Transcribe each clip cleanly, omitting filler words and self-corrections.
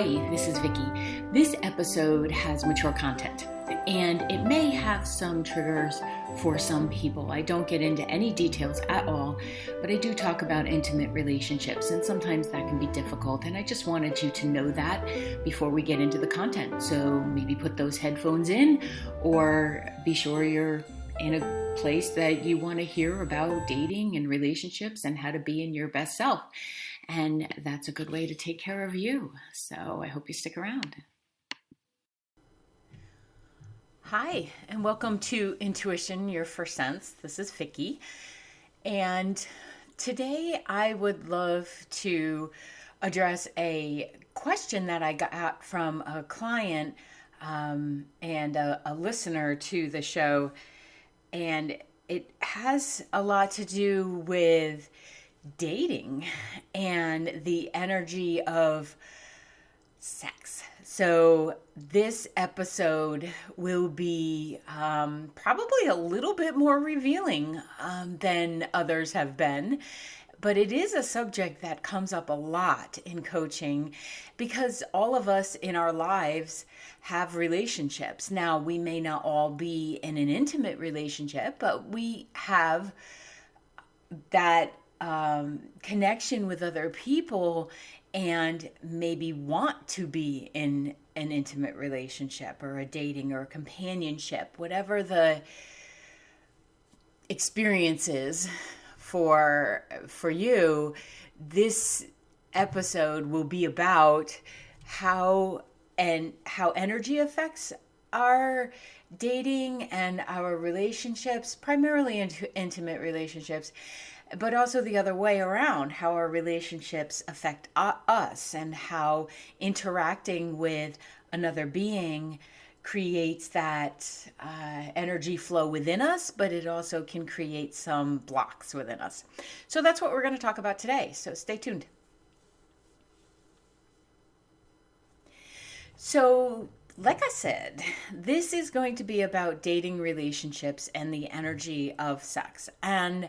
Hi, this is Vicki. This episode has mature content, and it may have some triggers for some people. I don't get into any details at all, but I do talk about intimate relationships, and sometimes that can be difficult, and I just wanted you to know that before we get into the content. So maybe put those headphones in, or be sure you're in a place that you want to hear about dating and relationships and how to be in your best self. And that's a good way to take care of you. So I hope you stick around. Hi, and welcome to Intuition, Your First Sense. This is Vicki. And today I would love to address a question that I got from a client and a listener to the show. And it has a lot to do with dating and the energy of sex. So this episode will be probably a little bit more revealing than others have been, but it is a subject that comes up a lot in coaching because all of us in our lives have relationships. Now, we may not all be in an intimate relationship, but we have that connection with other people and maybe want to be in an intimate relationship or a dating or a companionship, whatever the experience is for you. This episode will be about how energy affects our dating and our relationships, primarily into intimate relationships, but also the other way around, how our relationships affect us and how interacting with another being creates that energy flow within us, but it also can create some blocks within us. So that's what we're going to talk about today. So stay tuned. So, like I said, this is going to be about dating, relationships, and the energy of sex. And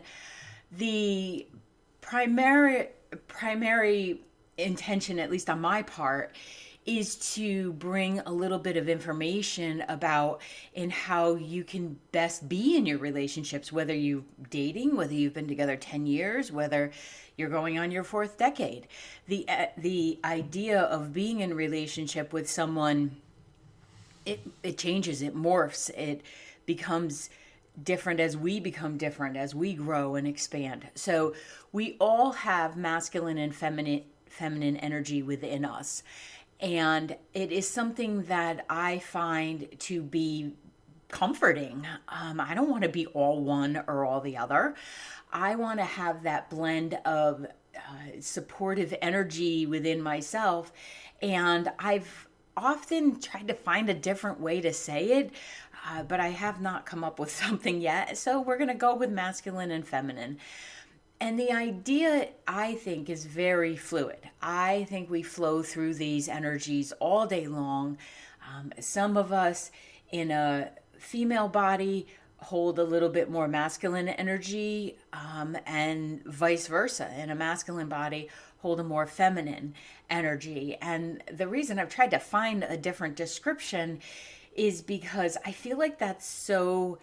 the primary intention, at least on my part, is to bring a little bit of information about in how you can best be in your relationships, whether you're dating, whether you've been together 10 years, whether you're going on your fourth decade. The idea of being in a relationship with someone, it changes, it morphs, it becomes different as we become different, as we grow and expand. So we all have masculine and feminine energy within us. And it is something that I find to be comforting. I don't want to be all one or all the other. I want to have that blend of supportive energy within myself. And I've often tried to find a different way to say it, but I have not come up with something yet. So we're going to go with masculine and feminine. And the idea, I think, is very fluid. I think we flow through these energies all day long. Some of us in a female body hold a little bit more masculine energy, and vice versa. In a masculine body, hold a more feminine energy. And the reason I've tried to find a different description is because I feel like that's so...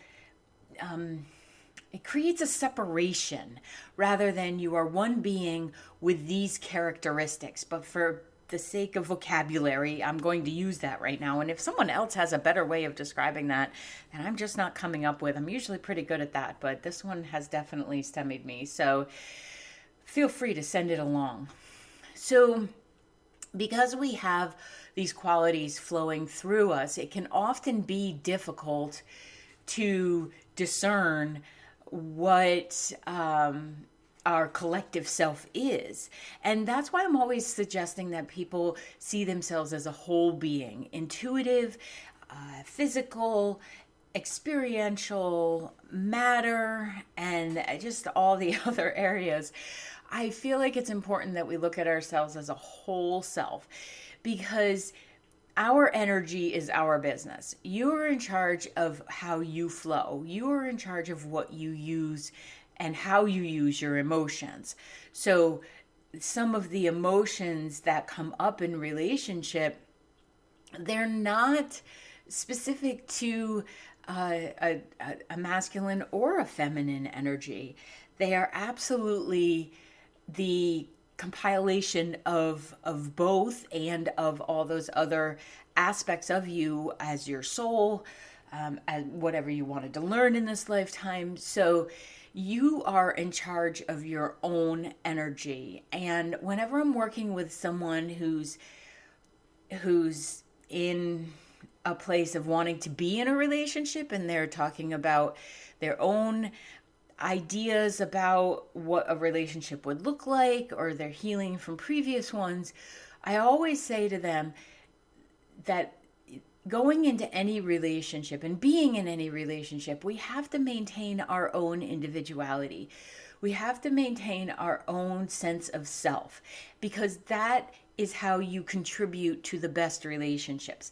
it creates a separation rather than you are one being with these characteristics. But for the sake of vocabulary, I'm going to use that right now. And if someone else has a better way of describing that, and I'm just not coming up with, I'm usually pretty good at that, but this one has definitely stymied me. So feel free to send it along. So because we have these qualities flowing through us, it can often be difficult to discern what our collective self is. And that's why I'm always suggesting that people see themselves as a whole being, intuitive, physical, experiential, matter, and just all the other areas. I feel like it's important that we look at ourselves as a whole self, because our energy is our business. You are in charge of how you flow. You are in charge of what you use and how you use your emotions. So some of the emotions that come up in relationship, they're not specific to a masculine or a feminine energy. They are absolutely the compilation of both, and of all those other aspects of you as your soul, and whatever you wanted to learn in this lifetime. So you are in charge of your own energy. And whenever I'm working with someone who's in a place of wanting to be in a relationship, and they're talking about their own ideas about what a relationship would look like, or they're healing from previous ones, I always say to them that going into any relationship and being in any relationship, we have to maintain our own individuality. We have to maintain our own sense of self, because that is how you contribute to the best relationships.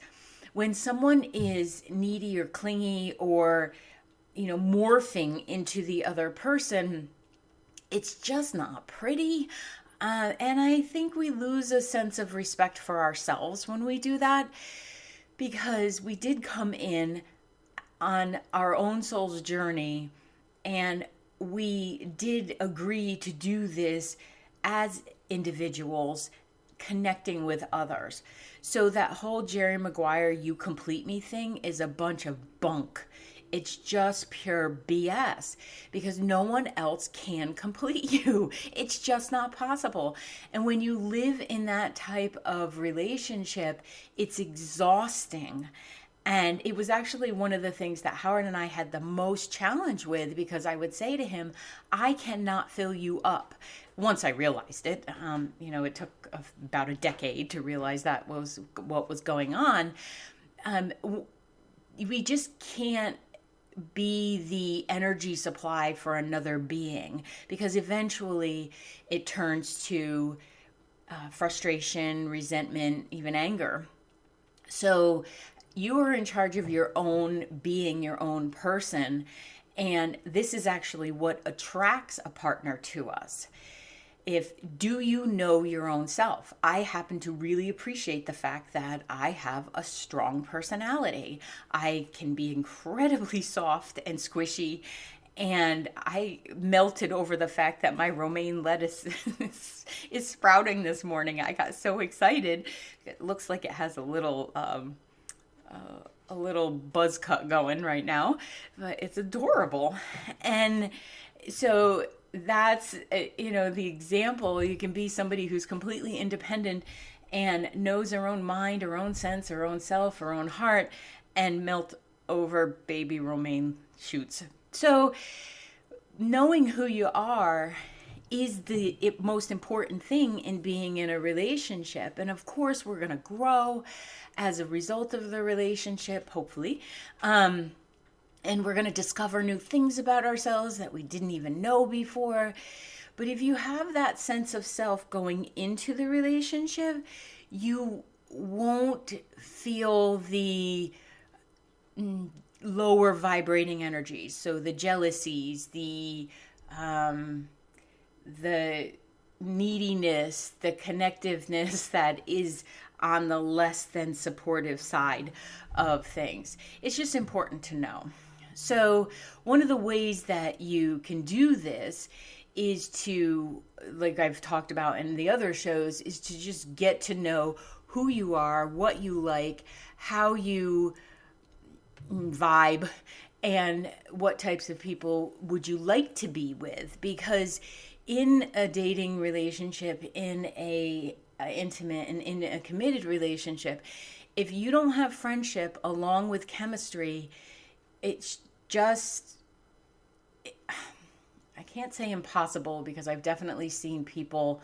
When someone is needy or clingy, or morphing into the other person, it's just not pretty. And I think we lose a sense of respect for ourselves when we do that, because we did come in on our own soul's journey, and we did agree to do this as individuals connecting with others. So that whole Jerry Maguire, you complete me thing is a bunch of bunk. It's just pure BS, because no one else can complete you. It's just not possible. And when you live in that type of relationship, it's exhausting. And it was actually one of the things that Howard and I had the most challenge with, because I would say to him, I cannot fill you up. Once I realized it, it took about a decade to realize that was what was going on. We just can't be the energy supply for another being, because eventually it turns to frustration, resentment, even anger. So you are in charge of your own being, your own person, and this is actually what attracts a partner to us. Do you know your own self? I happen to really appreciate the fact that I have a strong personality. I can be incredibly soft and squishy, and I melted over the fact that my romaine lettuce is sprouting this morning. I got so excited. It looks like it has a little buzz cut going right now, but it's adorable. And so that's the example. You can be somebody who's completely independent and knows her own mind, her own sense, her own self, her own heart, and melt over baby romaine shoots. So knowing who you are is the most important thing in being in a relationship. And of course, we're going to grow as a result of the relationship, hopefully. And we're going to discover new things about ourselves that we didn't even know before. But if you have that sense of self going into the relationship, you won't feel the lower vibrating energies. So the jealousies, the neediness, the connectiveness that is on the less than supportive side of things. It's just important to know. So one of the ways that you can do this is to, like I've talked about in the other shows, is to just get to know who you are, what you like, how you vibe, and what types of people would you like to be with. Because in a dating relationship, in a intimate and in a committed relationship, if you don't have friendship along with chemistry, it's just, I can't say impossible, because I've definitely seen people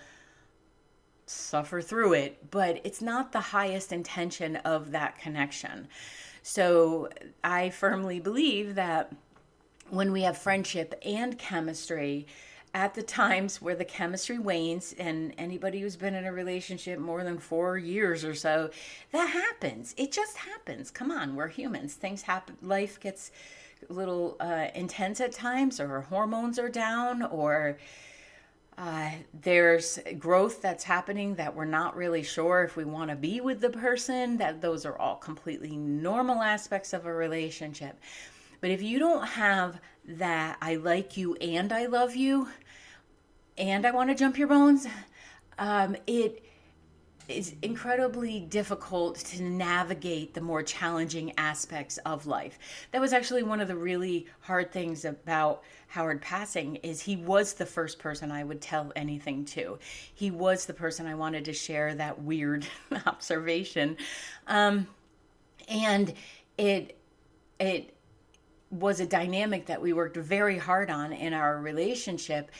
suffer through it, but it's not the highest intention of that connection. So I firmly believe that when we have friendship and chemistry, at the times where the chemistry wanes, and anybody who's been in a relationship more than 4 years or so, that happens. It just happens. Come on, we're humans. Things happen. Life gets a little intense at times, or hormones are down, or There's growth that's happening that we're not really sure if we want to be with the person, that those are all completely normal aspects of a relationship. But if you don't have that I like you and I love you and I want to jump your bones, it is incredibly difficult to navigate the more challenging aspects of life. That was actually one of the really hard things about Howard passing, is he was the first person I would tell anything to. He was the person I wanted to share that weird observation. And it was a dynamic that we worked very hard on in our relationship,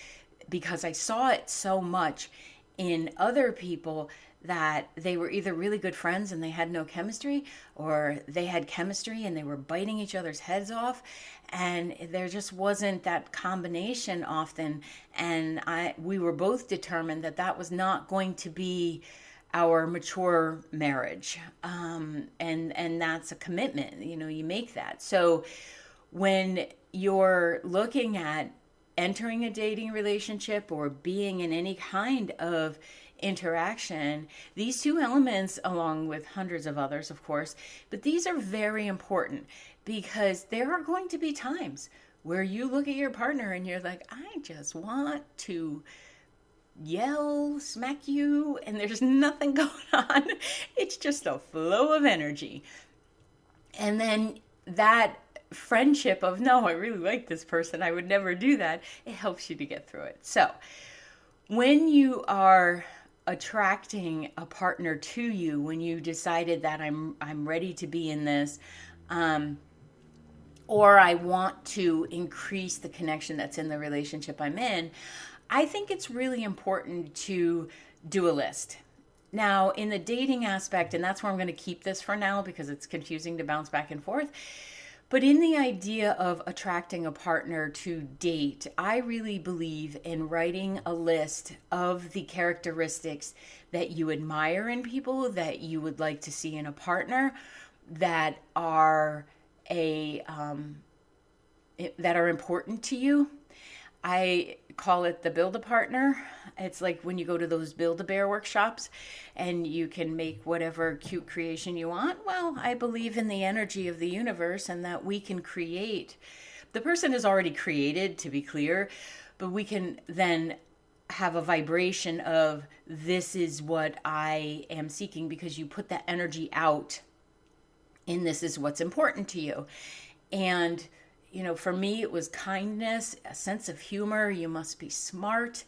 because I saw it so much in other people, that they were either really good friends and they had no chemistry, or they had chemistry and they were biting each other's heads off, and there just wasn't that combination often. And we were both determined that that was not going to be our mature marriage, and that's a commitment. You make that. So when you're looking at entering a dating relationship or being in any kind of interaction, these two elements, along with hundreds of others, of course, but these are very important, because there are going to be times where you look at your partner and you're like, I just want to yell, smack you, and there's nothing going on. It's just a flow of energy. And then that friendship of, no, I really like this person, I would never do that, it helps you to get through it. So when you are attracting a partner to you, when you decided that I'm ready to be in this, or I want to increase the connection that's in the relationship I'm in, I think it's really important to do a list. Now, in the dating aspect, and that's where I'm going to keep this for now because it's confusing to bounce back and forth, but in the idea of attracting a partner to date, I really believe in writing a list of the characteristics that you admire in people, that you would like to see in a partner, that are that are important to you. I call it the Build-A-Partner. It's like when you go to those Build-A-Bear workshops and you can make whatever cute creation you want. Well, I believe in the energy of the universe, and that we can create. The person is already created, to be clear, but we can then have a vibration of, this is what I am seeking, because you put that energy out, and this is what's important to you. And for me, it was kindness, a sense of humor. You must be smart.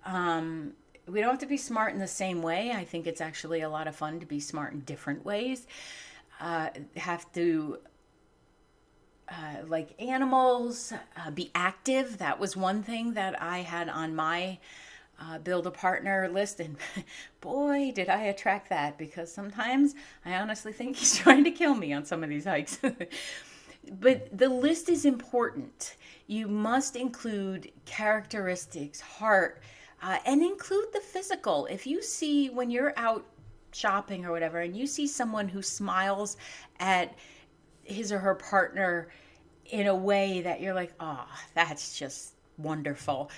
We don't have to be smart in the same way. I think it's actually a lot of fun to be smart in different ways. Have to like animals, be active. That was one thing that I had on my Build-A-Partner list, and boy, did I attract that, because sometimes I honestly think he's trying to kill me on some of these hikes. But the list is important. You must include characteristics, heart, and include the physical. If you see, when you're out shopping or whatever, and you see someone who smiles at his or her partner in a way that you're like, oh, that's just wonderful,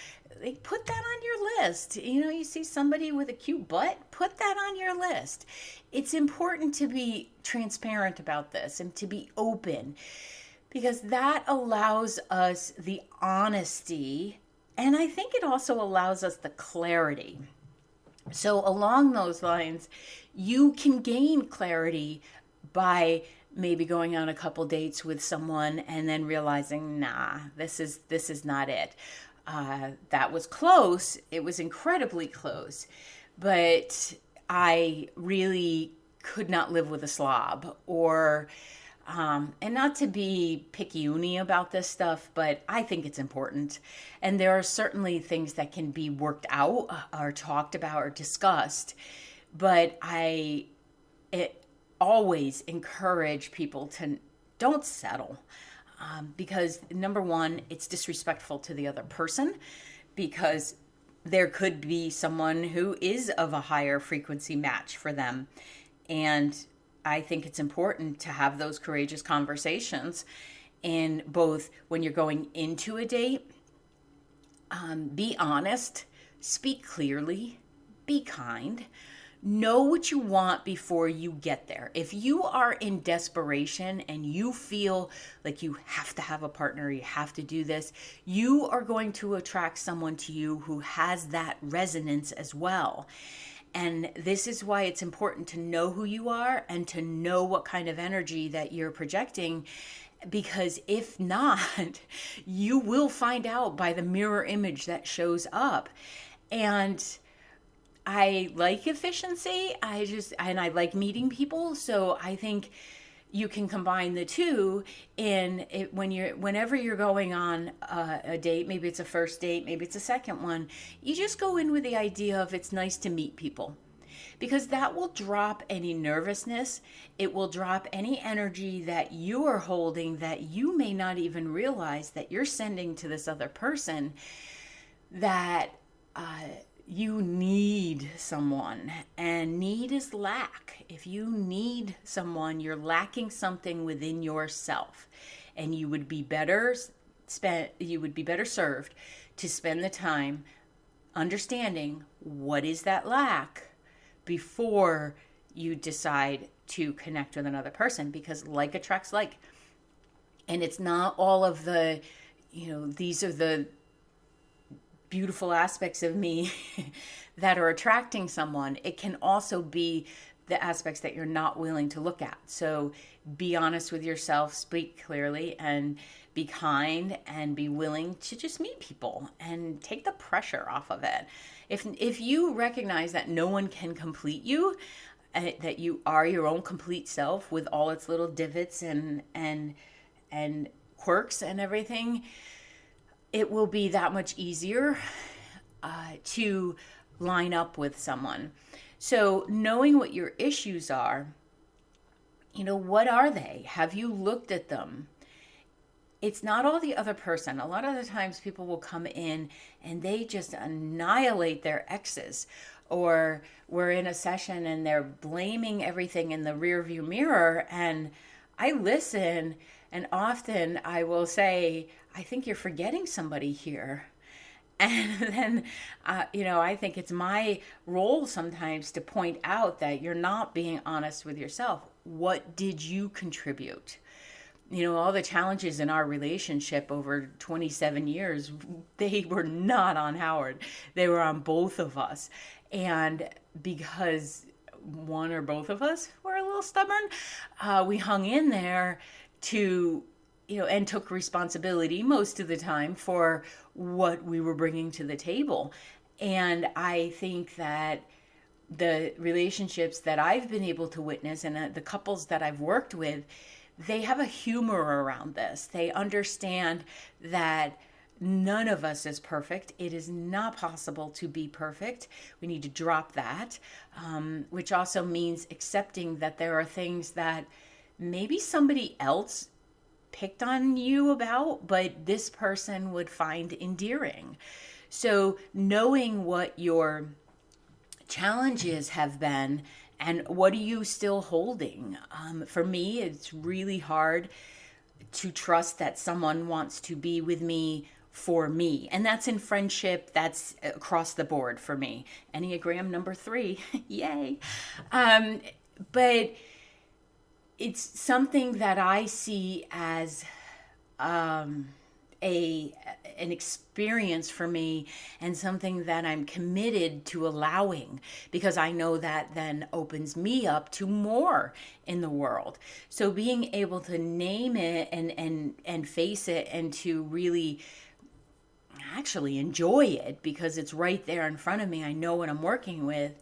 like, put that on your list. You see somebody with a cute butt, put that on your list. It's important to be transparent about this and to be open, because that allows us the honesty, and I think it also allows us the clarity. So along those lines, you can gain clarity by maybe going on a couple dates with someone and then realizing, nah, this is not it. That was close. It was incredibly close, but I really could not live with a slob, or and not to be picky-uni about this stuff, but I think it's important. And there are certainly things that can be worked out or talked about or discussed, but I always encourage people to don't settle. Because number one, it's disrespectful to the other person, because there could be someone who is of a higher frequency match for them. And I think it's important to have those courageous conversations, in both when you're going into a date, be honest, speak clearly, be kind, know what you want before you get there. If you are in desperation and you feel like you have to have a partner, you have to do this, you are going to attract someone to you who has that resonance as well. And this is why it's important to know who you are and to know what kind of energy that you're projecting, because if not, you will find out by the mirror image that shows up. And I like efficiency. I like meeting people. So I think you can combine the two in it whenever you're going on a date. Maybe it's a first date, maybe it's a second one. You just go in with the idea of it's nice to meet people, because that will drop any nervousness. It will drop any energy that you are holding that you may not even realize that you're sending to this other person, that you need someone, and need is lack. If you need someone, you're lacking something within yourself, and you would be better served to spend the time understanding what is that lack before you decide to connect with another person, because like attracts like. And it's not all of the, these are the beautiful aspects of me that are attracting someone. It can also be the aspects that you're not willing to look at. So be honest with yourself, speak clearly, and be kind, and be willing to just meet people and take the pressure off of it. If you recognize that no one can complete you, that you are your own complete self with all its little divots and quirks and everything, it will be that much easier to line up with someone. So knowing what your issues are, what are they? Have you looked at them? It's not all the other person. A lot of the times people will come in and they just annihilate their exes, or we're in a session and they're blaming everything in the rearview mirror, and I listen, and often I will say, I think you're forgetting somebody here. And then, I think it's my role sometimes to point out that you're not being honest with yourself. What did you contribute? All the challenges in our relationship over 27 years, they were not on Howard. They were on both of us. And because one or both of us were a little stubborn, we hung in there to and took responsibility most of the time for what we were bringing to the table. And I think that the relationships that I've been able to witness, and the couples that I've worked with, they have a humor around this. They understand that none of us is perfect. It is not possible to be perfect. We need to drop that, which also means accepting that there are things that maybe somebody else picked on you about, but this person would find endearing. So knowing what your challenges have been and what are you still holding. For me, it's really hard to trust that someone wants to be with me for me. And that's in friendship, that's across the board for me. Enneagram number 3, yay. But it's something that I see as an experience for me, and something that I'm committed to allowing, because I know that then opens me up to more in the world. So being able to name it and face it, and to really actually enjoy it because it's right there in front of me, I know what I'm working with,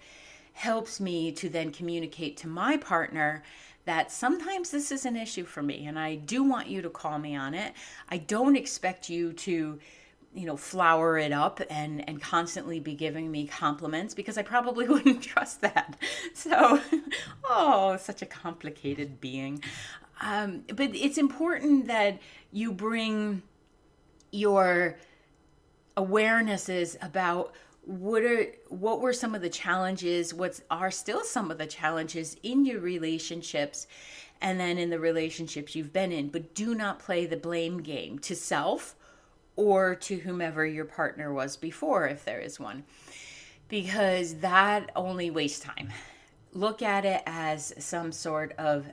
helps me to then communicate to my partner that sometimes this is an issue for me, and I do want you to call me on it. I don't expect you to, flower it up and constantly be giving me compliments, because I probably wouldn't trust that. So, such a complicated being. But it's important that you bring your awarenesses about what were some of the challenges, what are still some of the challenges in your relationships, and then in the relationships you've been in. But do not play the blame game to self or to whomever your partner was before, if there is one, because that only wastes time. Look at it as some sort of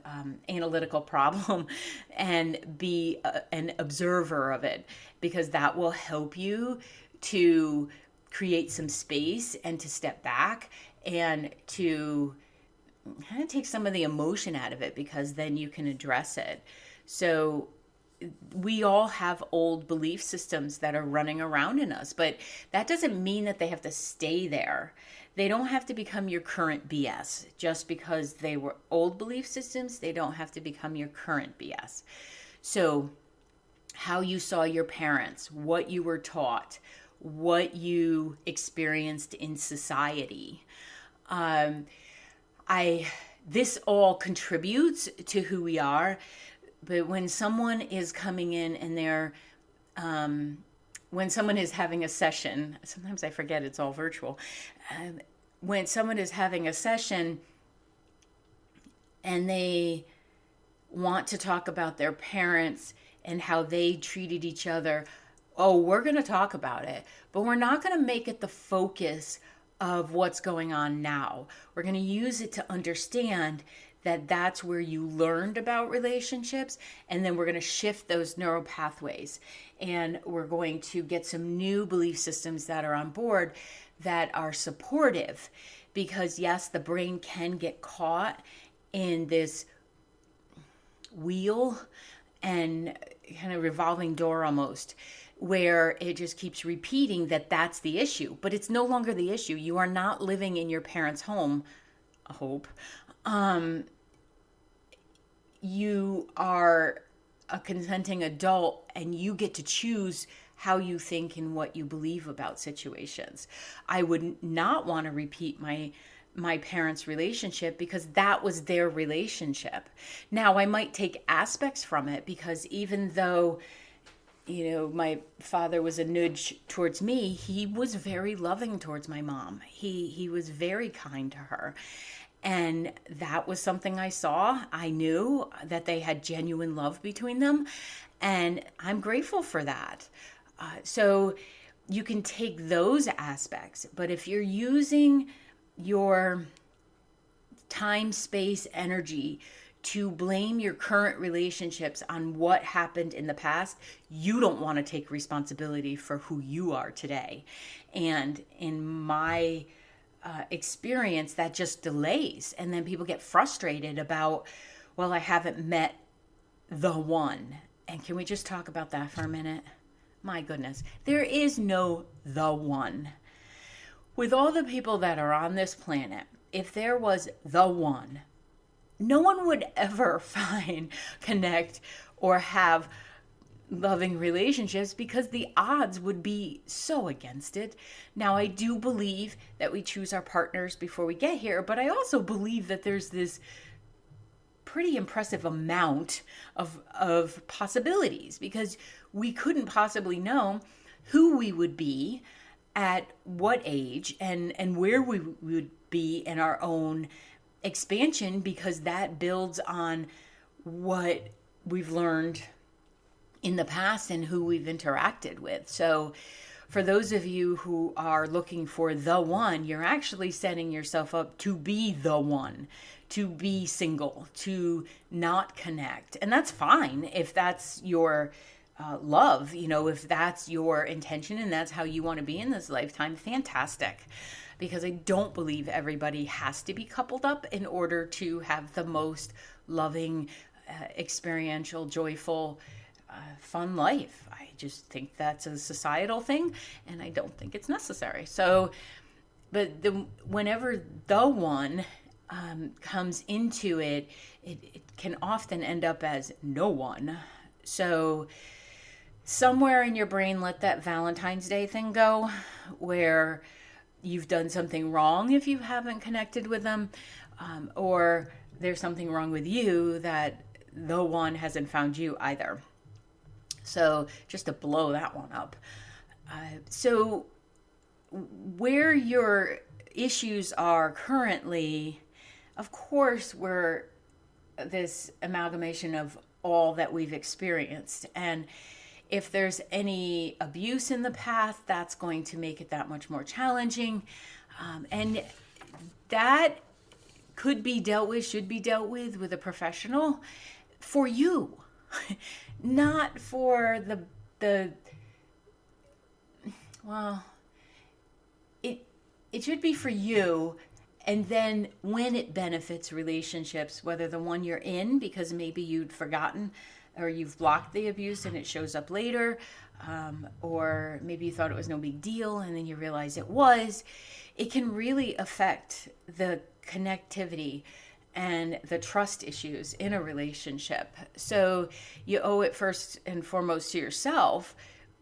analytical problem and be an observer of it, because that will help you to create some space and to step back and to kind of take some of the emotion out of it, because then you can address it. So we all have old belief systems that are running around in us, but that doesn't mean that they have to stay there. They don't have to become your current BS. Just because they were old belief systems, they don't have to become your current BS. So how you saw your parents, what you were taught, what you experienced in society, this all contributes to who we are. But when someone is coming in and when someone is having a session, sometimes I forget it's all virtual. When someone is having a session and they want to talk about their parents and how they treated each other, oh, we're going to talk about it, but we're not going to make it the focus of what's going on now. We're going to use it to understand that that's where you learned about relationships, and then we're going to shift those neural pathways, and we're going to get some new belief systems that are on board that are supportive. Because yes, the brain can get caught in this wheel and kind of revolving door almost, where it just keeps repeating that that's the issue, but it's no longer the issue. You are not living in your parents' home, I hope. You are a consenting adult, and you get to choose how you think and what you believe about situations. I would not want to repeat my parents' relationship, because that was their relationship. Now, I might take aspects from it, because even though, my father was a nudge towards me, he was very loving towards my mom. He was very kind to her. And that was something I saw. I knew that they had genuine love between them. And I'm grateful for that. So you can take those aspects. But if you're using your time, space, energy to blame your current relationships on what happened in the past, you don't want to take responsibility for who you are today. And in my experience, that just delays. And then people get frustrated about, well, I haven't met the one. And can we just talk about that for a minute? My goodness, there is no the one. With all the people that are on this planet, if there was the one, no one would ever connect, or have loving relationships, because the odds would be so against it. Now, I do believe that we choose our partners before we get here, but I also believe that there's this pretty impressive amount of possibilities, because we couldn't possibly know who we would be at what age and where we would be in our own expansion, because that builds on what we've learned in the past and who we've interacted with. So for those of you who are looking for the one, you're actually setting yourself up to be the one, to be single, to not connect. And that's fine if that's your love, if that's your intention and that's how you want to be in this lifetime, fantastic. Because I don't believe everybody has to be coupled up in order to have the most loving, experiential, joyful, fun life. I just think that's a societal thing, and I don't think it's necessary. So, but whenever the one comes into it, it can often end up as no one. So somewhere in your brain, let that Valentine's Day thing go, where you've done something wrong if you haven't connected with them, or there's something wrong with you that the one hasn't found you either. So just to blow that one up. So where your issues are currently, of course, we're this amalgamation of all that we've experienced. And If there's any abuse in the past, that's going to make it that much more challenging. And that could be dealt with, should be dealt with a professional for you, not for the well, it should be for you. And then when it benefits relationships, whether the one you're in, because maybe you'd forgotten or you've blocked the abuse and it shows up later, or maybe you thought it was no big deal and then you realize it was, it can really affect the connectivity and the trust issues in a relationship. So you owe it first and foremost to yourself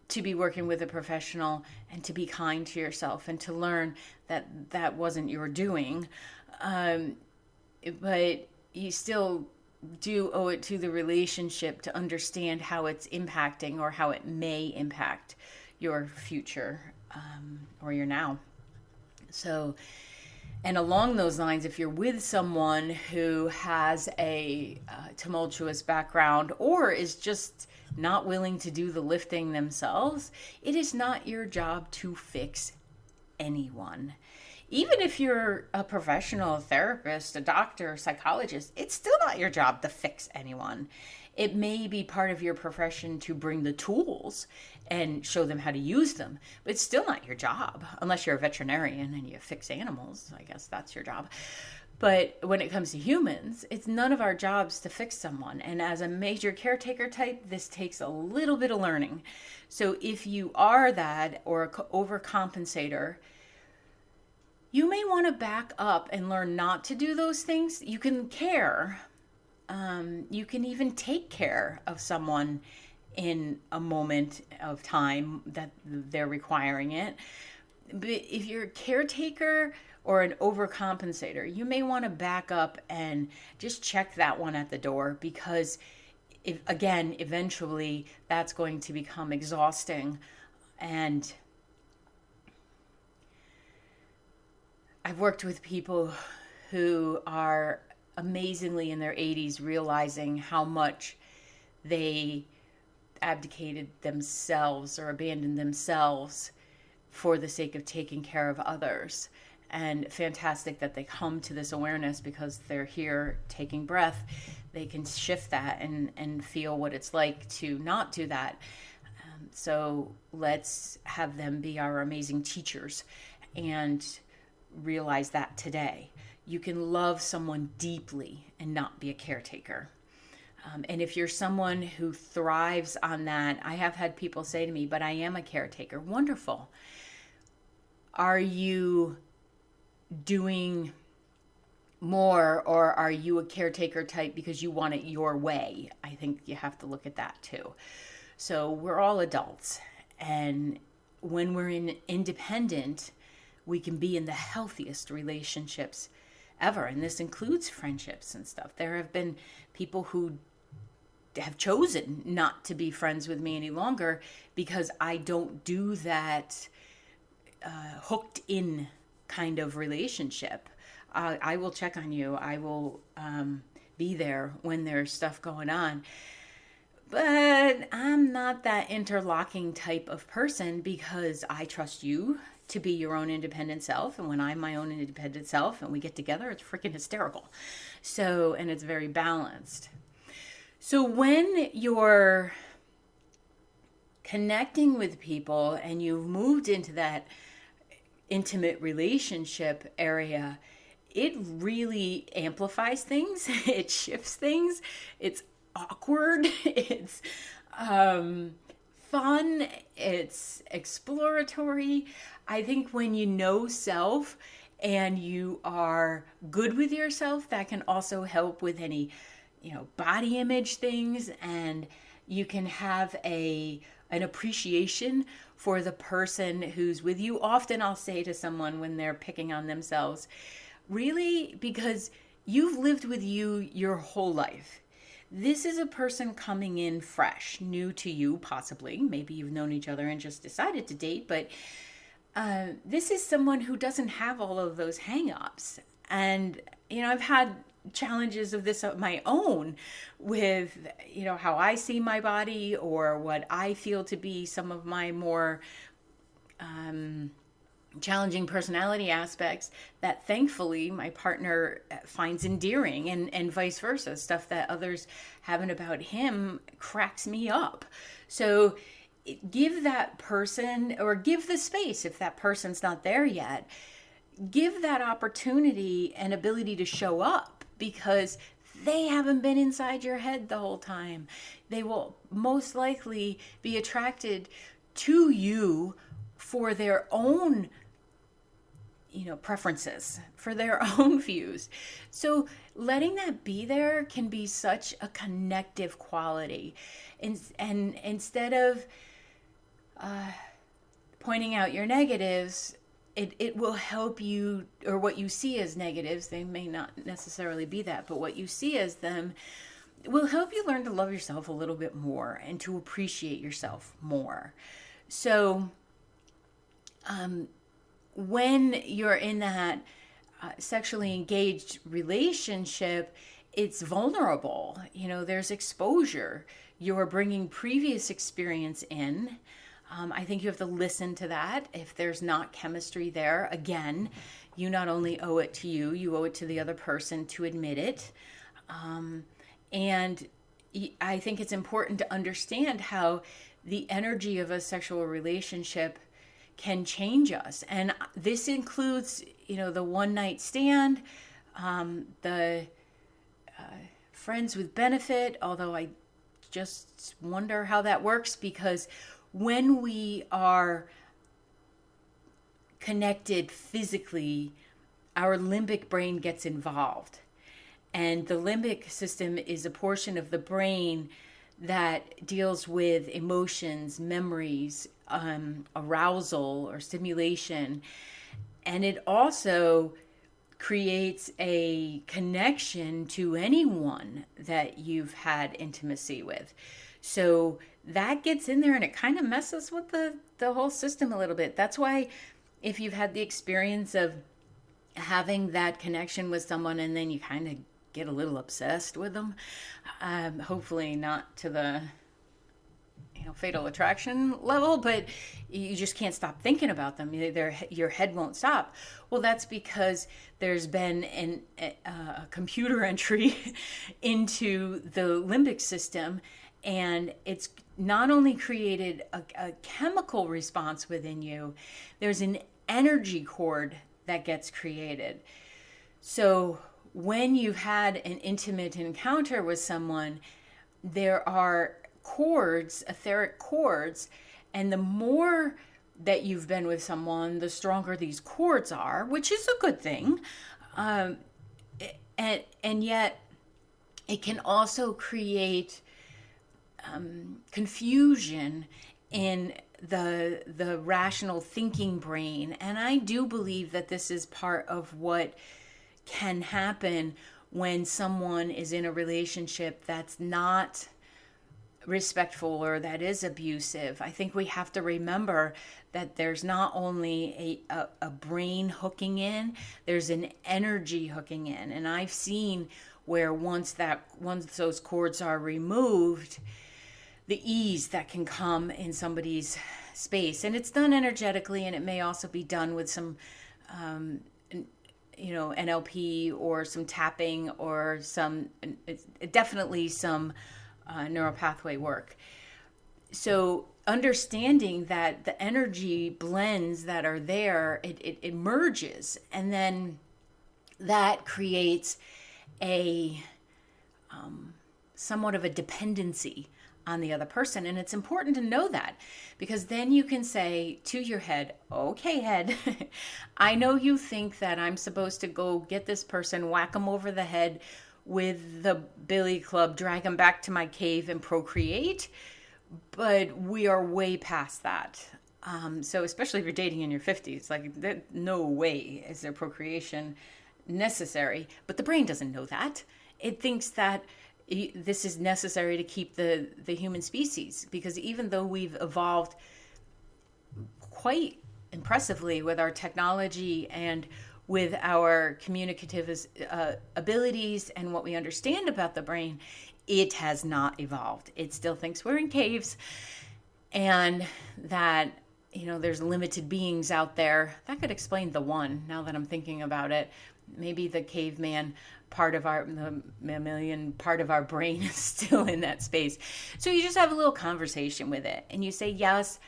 to be working with a professional and to be kind to yourself and to learn that that wasn't your doing. But you still do owe it to the relationship to understand how it's impacting or how it may impact your future, or your now. So, and along those lines, if you're with someone who has a tumultuous background or is just not willing to do the lifting themselves, it is not your job to fix anyone. Even if you're a professional therapist, a doctor, a psychologist, it's still not your job to fix anyone. It may be part of your profession to bring the tools and show them how to use them, but it's still not your job, unless you're a veterinarian and you fix animals. I guess that's your job. But when it comes to humans, it's none of our jobs to fix someone. And as a major caretaker type, this takes a little bit of learning. So if you are that or an overcompensator, you may want to back up and learn not to do those things. You can care. You can even take care of someone in a moment of time that they're requiring it. But if you're a caretaker or an overcompensator, you may want to back up and just check that one at the door, because eventually that's going to become exhausting. And I've worked with people who are amazingly in their 80s, realizing how much they abdicated themselves or abandoned themselves for the sake of taking care of others. And fantastic that they come to this awareness, because they're here taking breath. They can shift that and feel what it's like to not do that. So let's have them be our amazing teachers and realize that today. You can love someone deeply and not be a caretaker. And if you're someone who thrives on that, I have had people say to me, but I am a caretaker. Wonderful. Are you doing more, or are you a caretaker type because you want it your way? I think you have to look at that too. So we're all adults, and when we're independent, we can be in the healthiest relationships ever, and this includes friendships and stuff. There have been people who have chosen not to be friends with me any longer because I don't do that hooked in kind of relationship. I will check on you. I will be there when there's stuff going on. But I'm not that interlocking type of person, because I trust you to be your own independent self. And when I'm my own independent self and we get together, it's freaking hysterical. So, and it's very balanced. So when you're connecting with people and you've moved into that intimate relationship area, it really amplifies things. It shifts things. It's awkward. It's fun. It's exploratory. I think when you know self and you are good with yourself, that can also help with any, body image things, and you can have an appreciation for the person who's with you. Often I'll say to someone when they're picking on themselves, really, because you've lived with you your whole life. This is a person coming in fresh, new to you, possibly. Maybe you've known each other and just decided to date, but this is someone who doesn't have all of those hang-ups. And, I've had challenges of this of my own with, how I see my body or what I feel to be some of my more challenging personality aspects that thankfully my partner finds endearing, and vice versa. Stuff that others haven't about him cracks me up. So give that person, or give the space if that person's not there yet, give that opportunity and ability to show up, because they haven't been inside your head the whole time. They will most likely be attracted to you for their own preferences, for their own views. So letting that be there can be such a connective quality. And instead of pointing out your negatives, it will help you, or what you see as negatives, they may not necessarily be that, but what you see as them will help you learn to love yourself a little bit more and to appreciate yourself more. So when you're in that sexually engaged relationship, it's vulnerable. There's exposure. You're bringing previous experience in. I think you have to listen to that. If there's not chemistry there, again, you not only owe it to you, you owe it to the other person to admit it. And I think it's important to understand how the energy of a sexual relationship can change us. And this includes, the one night stand, the friends with benefit, although I just wonder how that works, because when we are connected physically, our limbic brain gets involved. And the limbic system is a portion of the brain that deals with emotions, memories, arousal or stimulation. And it also creates a connection to anyone that you've had intimacy with. So that gets in there, and it kind of messes with the whole system a little bit. That's why if you've had the experience of having that connection with someone and then you kind of get a little obsessed with them, hopefully not to the fatal attraction level, but you just can't stop thinking about them. Your head won't stop. Well, that's because there's been a computer entry into the limbic system, and it's not only created a chemical response within you, there's an energy cord that gets created. So when you've had an intimate encounter with someone, there are cords, etheric cords, and the more that you've been with someone, the stronger these cords are, which is a good thing. And yet it can also create confusion in the rational thinking brain. And I do believe that this is part of what can happen when someone is in a relationship that's not respectful or that is abusive. I think we have to remember that there's not only a brain hooking in, there's an energy hooking in. And I've seen where once those cords are removed, the ease that can come in somebody's space. And it's done energetically, and it may also be done with some NLP or some tapping or definitely some neural pathway work. So understanding that the energy blends that are there, it merges, and then that creates a somewhat of a dependency on the other person. And it's important to know that, because then you can say to your head, okay, head, I know you think that I'm supposed to go get this person, whack them over the head with the billy club, drag them back to my cave and procreate, but we are way past that. So especially if you're dating in your 50s, like no way is there procreation necessary, but the brain doesn't know that. It thinks that this is necessary to keep the human species, because even though we've evolved quite impressively with our technology and with our communicative abilities and what we understand about the brain, it has not evolved. It still thinks we're in caves and that, there's limited beings out there. That could explain the one, now that I'm thinking about it. Maybe the caveman part of the mammalian part of our brain is still in that space. So you just have a little conversation with it and you say, yes,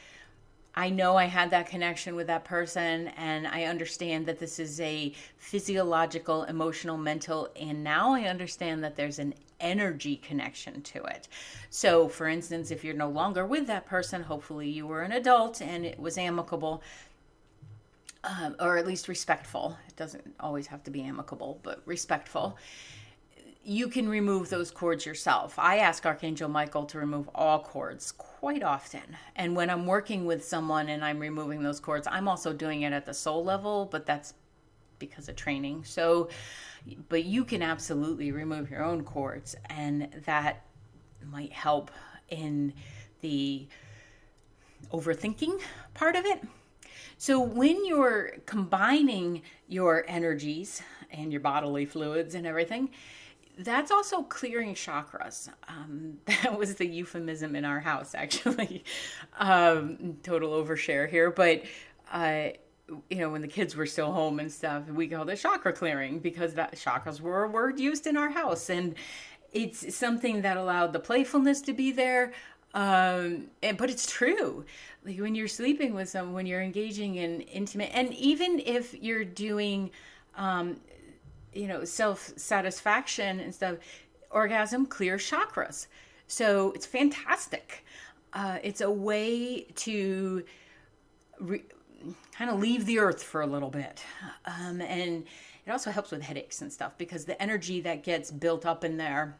I know I had that connection with that person, and I understand that this is a physiological, emotional, mental, and now I understand that there's an energy connection to it. So, for instance, if you're no longer with that person, hopefully you were an adult and it was amicable, or at least respectful. It doesn't always have to be amicable, but respectful. You can remove those cords yourself. I ask Archangel Michael to remove all cords quite often. And when I'm working with someone and I'm removing those cords, I'm also doing it at the soul level, but that's because of training. So, but you can absolutely remove your own cords, and that might help in the overthinking part of it. So when you're combining your energies and your bodily fluids and everything, that's also clearing chakras. That was the euphemism in our house, actually. Total overshare here. But, when the kids were still home and stuff, we called it chakra clearing because that chakras were a word used in our house. And it's something that allowed the playfulness to be there. But it's true. Like when you're sleeping with someone, when you're engaging in intimate, and even if you're doing, self-satisfaction and stuff, orgasm clears chakras. So it's fantastic. It's a way to kind of leave the earth for a little bit. And it also helps with headaches and stuff because the energy that gets built up in there,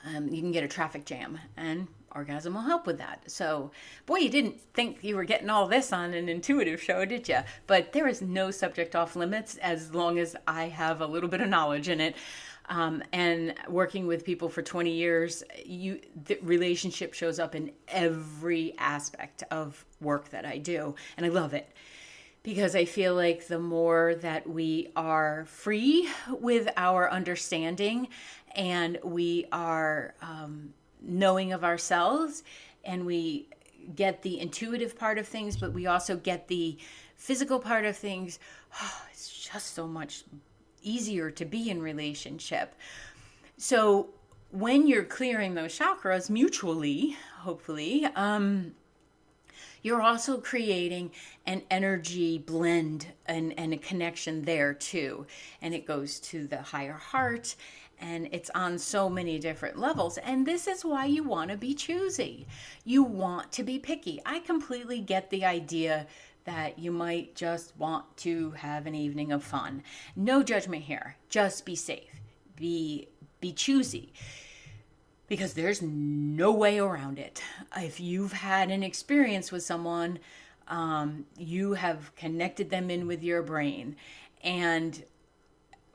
you can get a traffic jam, and orgasm will help with that. So, boy, you didn't think you were getting all this on an intuitive show, did you? But there is no subject off limits as long as I have a little bit of knowledge in it. And working with people for 20 years, the relationship shows up in every aspect of work that I do. And I love it because I feel like the more that we are free with our understanding and we are knowing of ourselves, and we get the intuitive part of things, but we also get the physical part of things, it's just so much easier to be in relationship. So when you're clearing those chakras mutually, hopefully, you're also creating an energy blend and a connection there too. And it goes to the higher heart, and it's on so many different levels. And this is why you want to be choosy. You want to be picky. I completely get the idea that you might just want to have an evening of fun. No judgment here. Just be safe. Be choosy. Because there's no way around it. If you've had an experience with someone, you have connected them in with your brain. And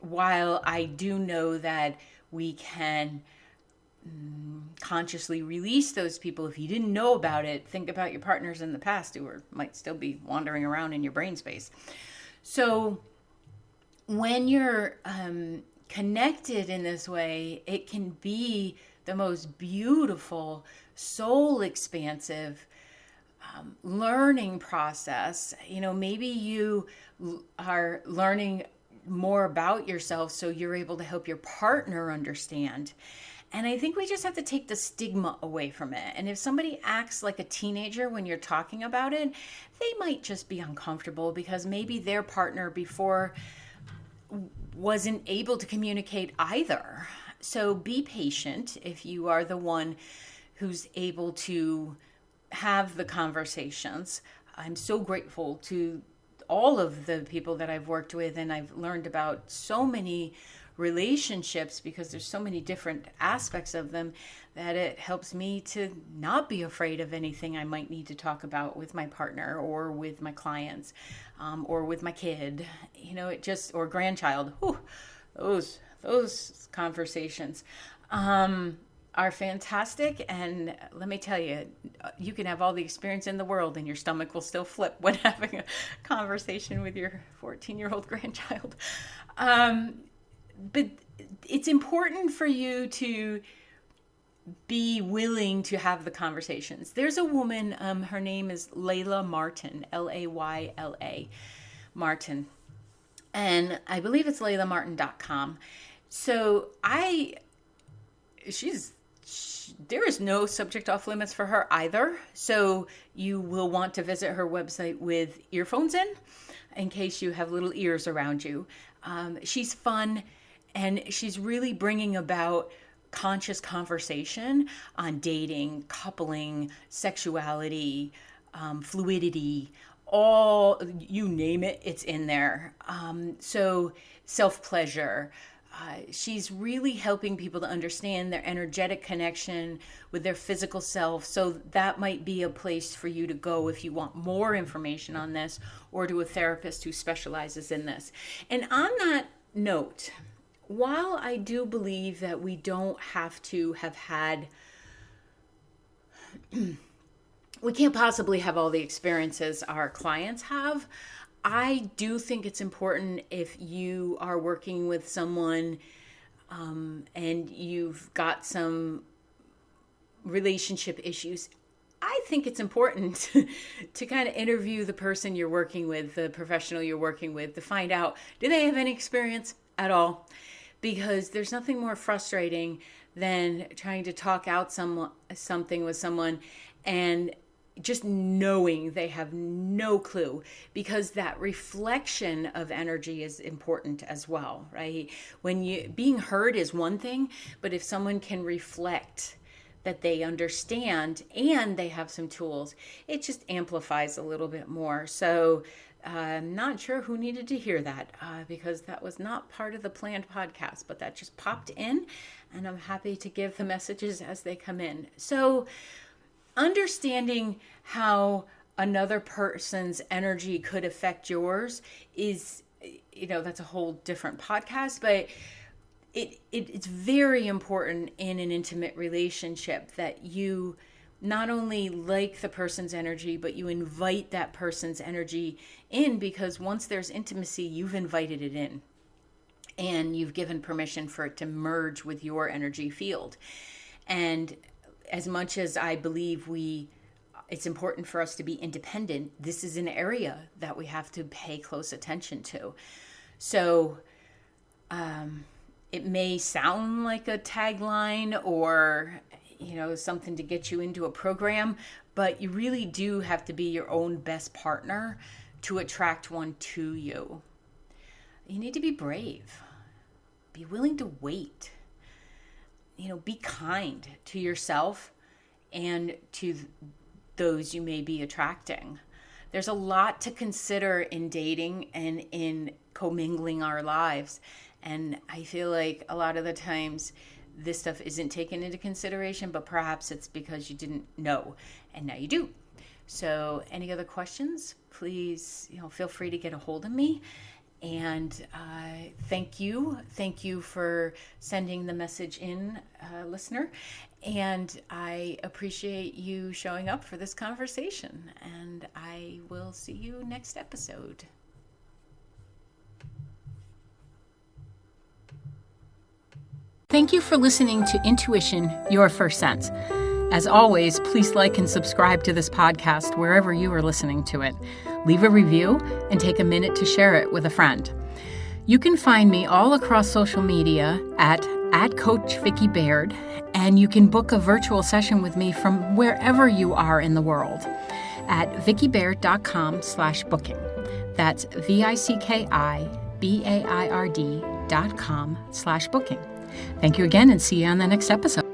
while I do know that we can consciously release those people, if you didn't know about it, think about your partners in the past who might still be wandering around in your brain space. So when you're connected in this way, it can be the most beautiful, soul expansive learning process. Maybe you are learning more about yourself so you're able to help your partner understand. And I think we just have to take the stigma away from it. And if somebody acts like a teenager when you're talking about it, they might just be uncomfortable because maybe their partner before wasn't able to communicate either. So be patient if you are the one who's able to have the conversations. I'm so grateful to all of the people that I've worked with, and I've learned about so many relationships because there's so many different aspects of them that it helps me to not be afraid of anything I might need to talk about with my partner or with my clients, or with my kid, or grandchild. Whew, those conversations are are fantastic. And let me tell you, you can have all the experience in the world and your stomach will still flip when having a conversation with your 14-year-old grandchild. But it's important for you to be willing to have the conversations. There's a woman, her name is Layla Martin, Layla Martin. And I believe it's laylamartin.com. So there is no subject off limits for her either. So you will want to visit her website with earphones in case you have little ears around you. She's fun, and she's really bringing about conscious conversation on dating, coupling, sexuality, fluidity, all, you name it, it's in there. So self-pleasure. She's really helping people to understand their energetic connection with their physical self. So that might be a place for you to go if you want more information on this, or to a therapist who specializes in this. And on that note, while I do believe that we don't have to have had, we can't possibly have all the experiences our clients have, I do think it's important, if you are working with someone and you've got some relationship issues, I think it's important to kind of interview the person you're working with, the professional you're working with, to find out, do they have any experience at all? Because there's nothing more frustrating than trying to talk out something with someone and just knowing they have no clue, because that reflection of energy is important as well, right? Being heard is one thing, but if someone can reflect that they understand and they have some tools, it just amplifies a little bit more. So I'm not sure who needed to hear that, because that was not part of the planned podcast, but that just popped in, and I'm happy to give the messages as they come in. So understanding how another person's energy could affect yours is, that's a whole different podcast, but it's very important in an intimate relationship that you not only like the person's energy, but you invite that person's energy in, because once there's intimacy, you've invited it in and you've given permission for it to merge with your energy field. And as much as I believe it's important for us to be independent, this is an area that we have to pay close attention to. So it may sound like a tagline or something to get you into a program, but you really do have to be your own best partner to attract one to you. You need to be brave. Be willing to wait. Be kind to yourself and to those you may be attracting. There's a lot to consider in dating and in commingling our lives. And I feel like a lot of the times this stuff isn't taken into consideration, but perhaps it's because you didn't know, and now you do. So any other questions, please, feel free to get a hold of me. And thank you for sending the message in, listener. And I appreciate you showing up for this conversation. And I will see you next episode. Thank you for listening to Intuition, Your First Sense. As always, please like and subscribe to this podcast wherever you are listening to it. Leave a review and take a minute to share it with a friend. You can find me all across social media at Coach Vicki Baird, and you can book a virtual session with me from wherever you are in the world at vickibaird.com/booking. That's VICKIBAIRD.com/booking. Thank you again, and see you on the next episode.